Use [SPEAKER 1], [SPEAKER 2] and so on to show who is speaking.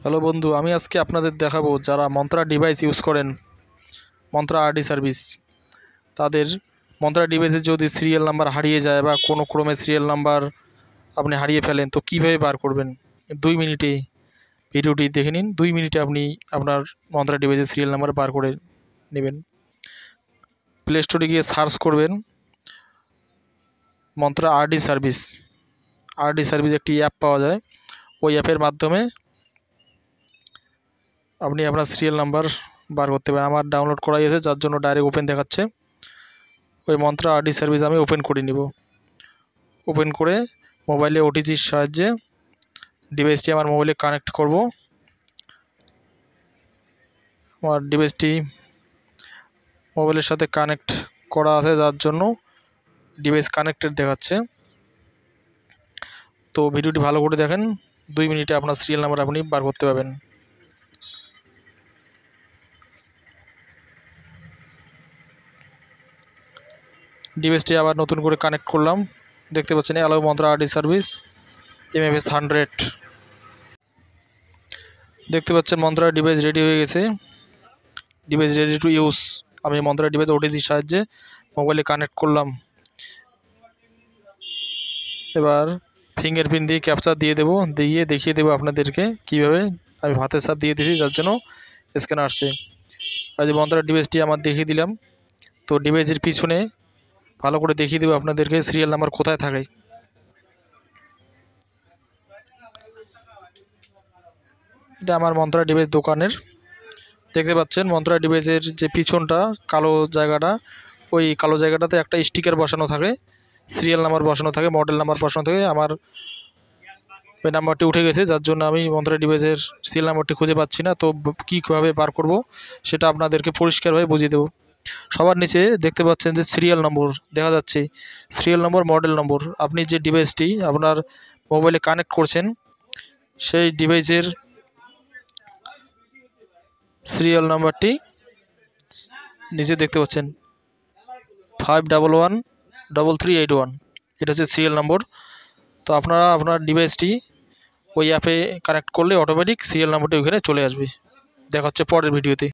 [SPEAKER 1] Hello বন্ধু, আমি আজকে আপনাদের দেখাবো যারা মন্ত্রা ডিভাইস ইউজ করেন, মন্ত্রা আরডি সার্ভিস, তাদের মন্ত্রা ডিভাইসের যদি সিরিয়াল নাম্বার হারিয়ে যায় বা কোনো ক্রমে সিরিয়াল নাম্বার আপনি হারিয়ে ফেলেন তো কীভাবে বার করবেন। 2 মিনিটে ভিডিওটি দেখে নিন। 2 মিনিটে আপনি আপনার মন্ত্রা ডিভাইসের সিরিয়াল নাম্বার বার করে নেবেন। প্লে স্টোরে গিয়ে সার্চ করবেন mantra RD service. RD service একটি অ্যাপ পাওয়া যায়, ওই অ্যাপের মাধ্যমে আপনি আপনার সিরিয়াল নাম্বার বার করতে পারেন। আমার ডাউনলোড করাই আছে, যার জন্য ডাইরেক্ট ওপেন দেখাচ্ছে। ওই মন্ত্রা আরডি সার্ভিস আমি ওপেন করে নিব। ওপেন করে মোবাইলে ওটিজির সাহায্যে ডিভাইসটি আমার মোবাইলে কানেক্ট করব। আমার ডিভাইসটি মোবাইলের সাথে কানেক্ট করা আছে, যার জন্য ডিভাইস কানেক্টেড দেখাচ্ছে। তো ভিডিওটি ভালো করে দেখেন, 2 মিনিটে আপনার সিরিয়াল নাম্বার আপনি বার করতে পারবেন। ডিভাইসটি আবার নতুন করে কানেক্ট করলাম। দেখতে পাচ্ছেন allow mantra RD service MFS 100। দেখতে পাচ্ছেন মন্ত্রা ডিভাইস রেডি হয়ে গেছে, ডিভাইস রেডি টু ইউজ। আমি মন্ত্রা ডিভাইস ওটিজির সাহায্যে মোবাইলে কানেক্ট করলাম। এবার ফিঙ্গারপ্রিন্ট দিয়ে ক্যাপচার দিয়ে দেবো, দেখিয়ে দেবো আপনাদেরকে কীভাবে। আমি ভাতের সাপ দিয়ে দিয়েছি, যার জন্য স্ক্যানার আসছে। আর যে মন্ত্রা ডিভাইসটি আমার দেখিয়ে দিলাম। তো ডিভাইসের পিছনে ভালো করে দেখিয়ে দেবো আপনাদেরকে সিরিয়াল নাম্বার কোথায় থাকে। এটা আমার মন্ত্রা ডিভাইস দোকানের। দেখতে পাচ্ছেন মন্ত্রা ডিভাইসের যে পিছনটা কালো জায়গাটা, ওই কালো জায়গাটাতে একটা স্টিকার বসানো থাকে, সিরিয়াল নাম্বার বসানো থাকে, মডেল নাম্বার বসানো থাকে। আমার ওই নাম্বারটি উঠে গেছে, যার জন্য আমি মন্ত্রা ডিভাইসের সিরিয়াল নাম্বারটি খুঁজে পাচ্ছি না। তো কীভাবে বার করব সেটা আপনাদেরকে পরিষ্কারভাবে বুঝিয়ে দেবো। সবার নিচে দেখতে পাচ্ছেন যে সিরিয়াল নম্বর দেখা যাচ্ছে, সিরিয়াল নম্বর, মডেল নম্বর। আপনি যে ডিভাইসটি আপনার মোবাইলে কানেক্ট করছেন সেই ডিভাইসের সিরিয়াল নাম্বারটি নিচে দেখতে পাচ্ছেন 511381। এটা হচ্ছে সিরিয়াল নম্বর। তো আপনারা আপনার ডিভাইসটি ওই অ্যাপে কানেক্ট করলে অটোমেটিক সিরিয়াল নাম্বারটি ওইখানে চলে আসবে। দেখা হচ্ছে পরের ভিডিওতে।